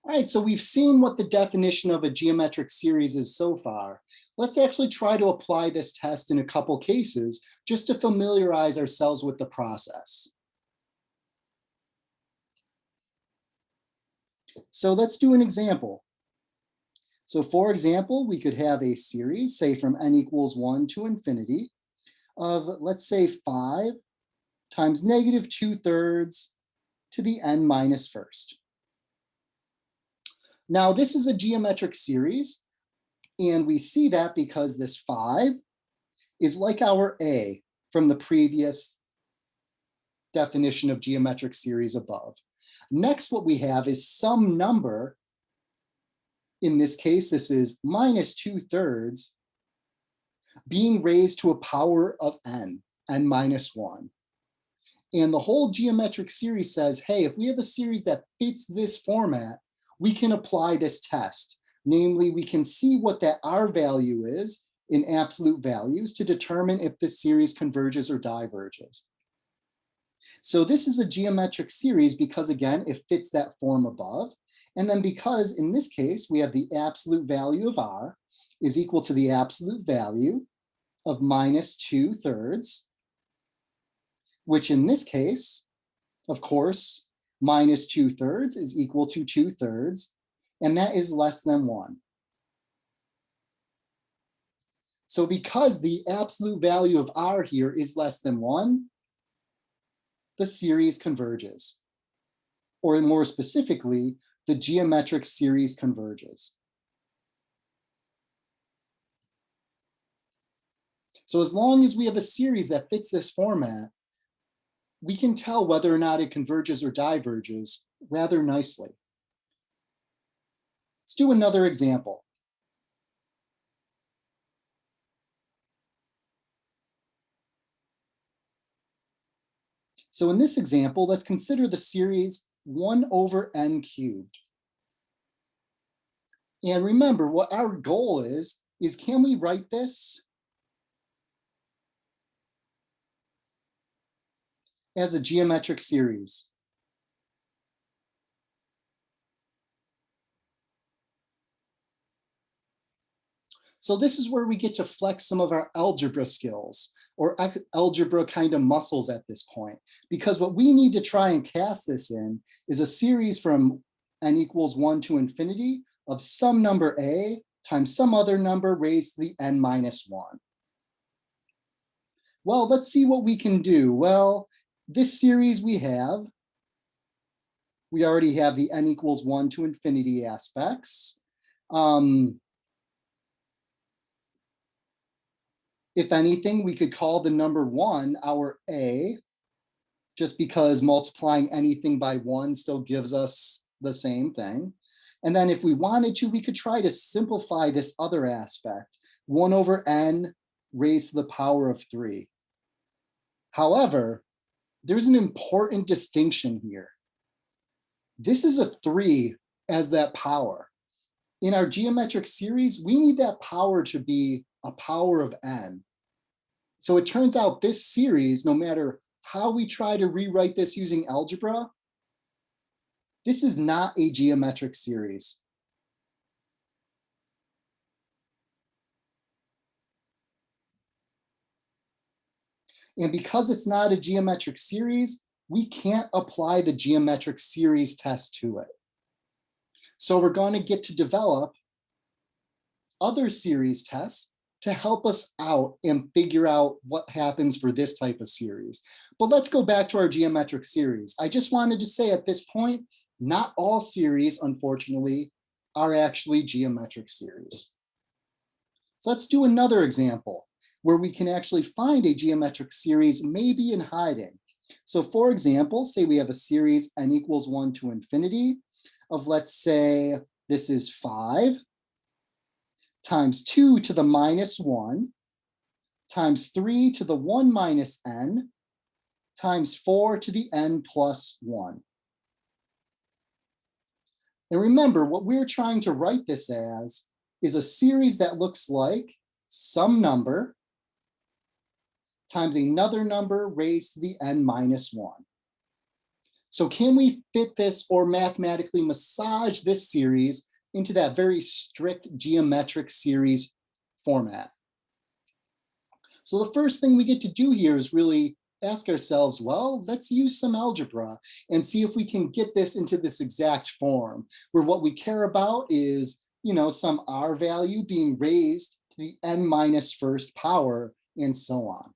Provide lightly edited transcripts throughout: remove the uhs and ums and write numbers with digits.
All right, so we've seen what the definition of a geometric series is so far. Let's actually try to apply this test in a couple cases just to familiarize ourselves with the process. So let's do an example. So for example, we could have a series, say from n equals 1 to infinity, of let's say 5 times negative 2/3 to the n minus first. Now this is a geometric series, and we see that because this 5 is like our a from the previous definition of geometric series above. Next, what we have is some number. In this case, this is minus 2/3 being raised to a power of n minus 1. And the whole geometric series says, hey, if we have a series that fits this format, we can apply this test. Namely, we can see what that R value is in absolute values to determine if the series converges or diverges. So this is a geometric series because, again, it fits that form above. And then because in this case, we have the absolute value of R is equal to the absolute value of minus 2/3, which in this case, of course, minus 2/3 is equal to 2/3, and that is less than 1. So because the absolute value of R here is less than 1, the series converges. Or more specifically, the geometric series converges. So as long as we have a series that fits this format, we can tell whether or not it converges or diverges rather nicely. Let's do another example. So in this example, let's consider the series 1 over n cubed. And remember, what our goal is can we write this as a geometric series? So this is where we get to flex some of our algebra skills or algebra kind of muscles at this point, because what we need to try and cast this in is a series from n equals 1 to infinity of some number a times some other number raised to the n minus 1. Well, let's see what we can do. Well, this series we already have the n equals 1 to infinity aspects. If anything, we could call the number 1 our a, just because multiplying anything by 1 still gives us the same thing. And then if we wanted to, we could try to simplify this other aspect, 1 over n raised to the power of 3. However, there's an important distinction here. This is a 3 as that power. In our geometric series, we need that power to be a power of n. So it turns out this series, no matter how we try to rewrite this using algebra, this is not a geometric series. And because it's not a geometric series, we can't apply the geometric series test to it. So we're going to get to develop other series tests to help us out and figure out what happens for this type of series. But let's go back to our geometric series. I just wanted to say at this point, not all series, unfortunately, are actually geometric series. So let's do another example where we can actually find a geometric series maybe in hiding. So for example, say we have a series n equals 1 to infinity of, let's say, this is 5 times 2 to the minus 1 times 3 to the 1 minus n times 4 to the n plus 1. And remember, what we're trying to write this as is a series that looks like some number times another number raised to the n minus 1. So can we fit this or mathematically massage this series into that very strict geometric series format? So the first thing we get to do here is really ask ourselves, well, let's use some algebra and see if we can get this into this exact form, where what we care about is, some R value being raised to the n minus first power and so on.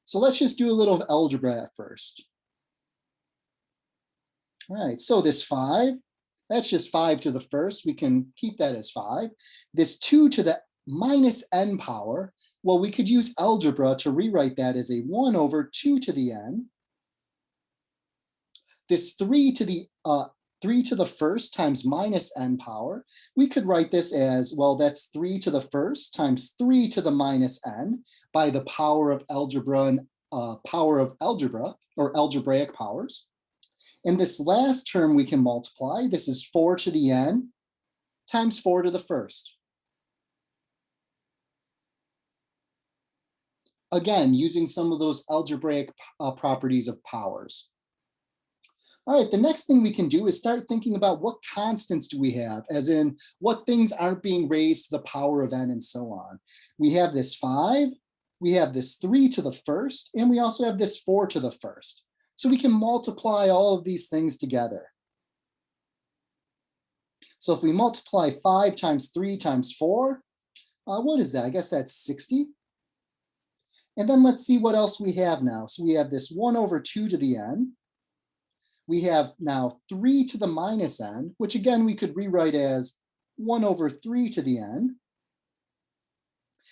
So let's just do a little algebra at first. All right, so this 5, that's just 5 to the first. We can keep that as 5. This 2 to the minus n power, well, we could use algebra to rewrite that as a 1 over 2 to the n. This 3 to the first times minus n power, we could write this as, well, that's 3 to the first times 3 to the minus n by the power of algebra and power of algebra, or algebraic powers. And this last term we can multiply. This is 4 to the n times 4 to the first. Again, using some of those algebraic properties of powers. All right, the next thing we can do is start thinking about what constants do we have, as in what things aren't being raised to the power of n and so on. We have this 5, we have this 3 to the first, and we also have this 4 to the first. So we can multiply all of these things together. So if we multiply 5 times 3 times 4, what is that? I guess that's 60. And then let's see what else we have now. So we have this 1 over 2 to the n. We have now 3 to the minus n, which again we could rewrite as 1 over 3 to the n.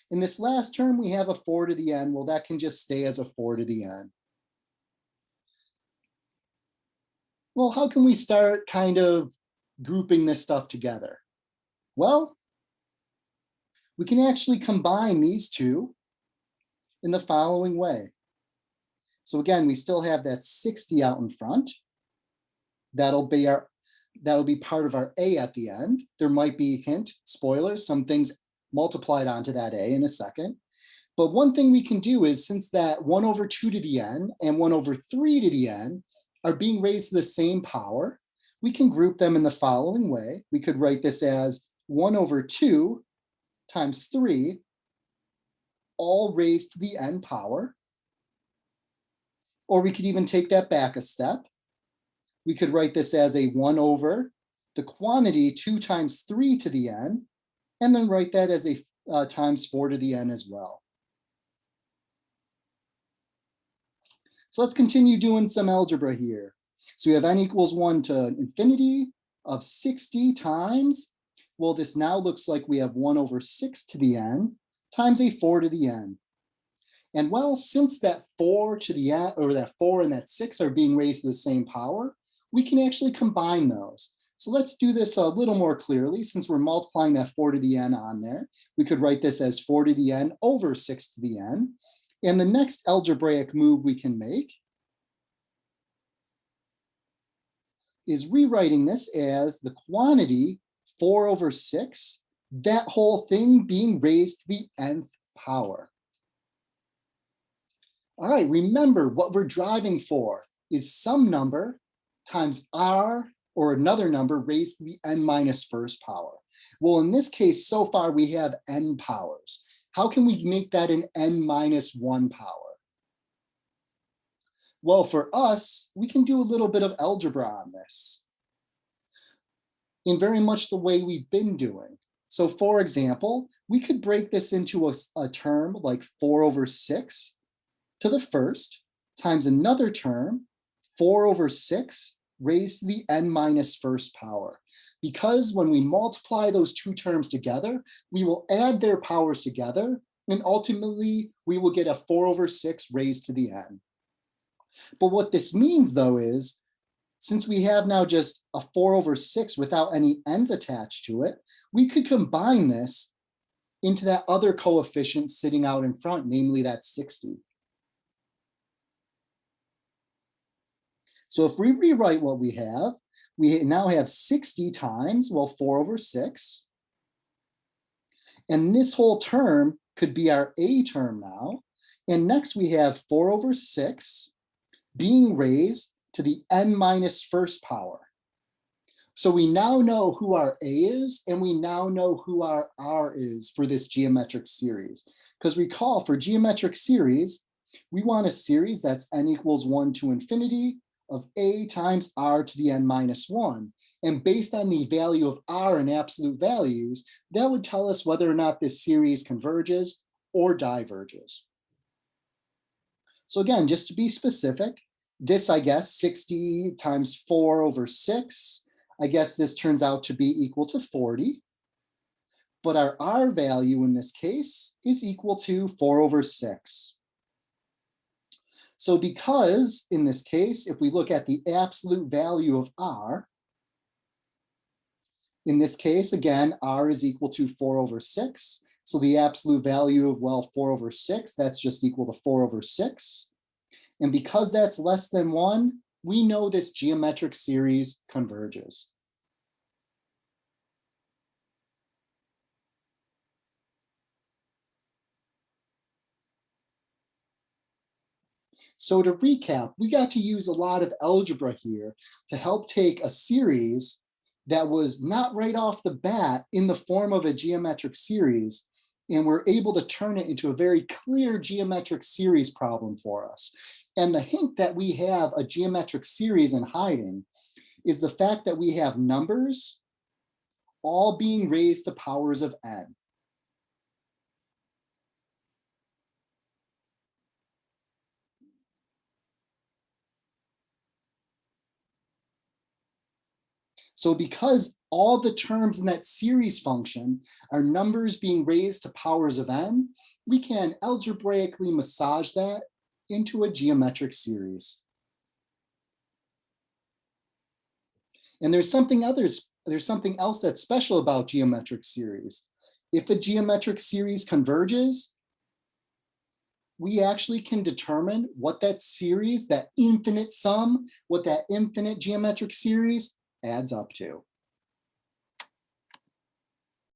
In this last term, we have a 4 to the n. Well, that can just stay as a 4 to the n. Well, how can we start kind of grouping this stuff together? Well, we can actually combine these two in the following way. So again, we still have that 60 out in front. That'll be part of our a at the end. There might be, hint, spoilers, some things multiplied onto that a in a second. But one thing we can do is, since that 1 over 2 to the n and 1 over 3 to the n are being raised to the same power, we can group them in the following way. We could write this as 1 over 2 times 3, all raised to the n power. Or we could even take that back a step. We could write this as a 1 over the quantity 2 times 3 to the n, and then write that as a times 4 to the n as well. So let's continue doing some algebra here. So we have n equals 1 to infinity of 60 times, well, this now looks like we have 1 over 6 to the n times a 4 to the n. And well, since that 4 to the n, or that 4 and that 6 are being raised to the same power, we can actually combine those. So let's do this a little more clearly. Since we're multiplying that 4 to the n on there, we could write this as 4 to the n over 6 to the n. And the next algebraic move we can make is rewriting this as the quantity 4 over 6, that whole thing being raised to the nth power. All right, remember what we're driving for is some number times r, or another number raised to the n minus first power. Well, in this case, so far we have n powers. How can we make that an n minus 1 power? Well, for us, we can do a little bit of algebra on this in very much the way we've been doing. So for example, we could break this into a term like 4 over 6 to the first times another term, 4 over 6 raised to the n minus first power. Because when we multiply those two terms together, we will add their powers together, and ultimately we will get a 4 over 6 raised to the n. But what this means, though, is since we have now just a 4 over 6 without any n's attached to it, we could combine this into that other coefficient sitting out in front, namely that 60. So if we rewrite what we now have 60 times, well, 4 over 6. And this whole term could be our a term now. And next we have 4 over 6 being raised to the n minus first power. So we now know who our A is, and we now know who our R is for this geometric series. Because recall, for geometric series, we want a series that's n equals 1 to infinity of A times R to the n minus 1. And based on the value of R in absolute values, that would tell us whether or not this series converges or diverges. So again, just to be specific, this, I guess, 60 times 4 over 6, I guess this turns out to be equal to 40. But our R value in this case is equal to 4 over 6. So because in this case, if we look at the absolute value of R, in this case, again, R is equal to 4 over 6. So the absolute value of, well, 4 over 6, that's just equal to 4 over 6. And because that's less than 1, we know this geometric series converges. So to recap, we got to use a lot of algebra here to help take a series that was not right off the bat in the form of a geometric series, and we're able to turn it into a very clear geometric series problem for us. And the hint that we have a geometric series in hiding is the fact that we have numbers all being raised to powers of n. So because all the terms in that series function are numbers being raised to powers of n, we can algebraically massage that into a geometric series. And there's something else that's special about geometric series. If a geometric series converges, we actually can determine what that series, that infinite sum, what that infinite geometric series adds up to.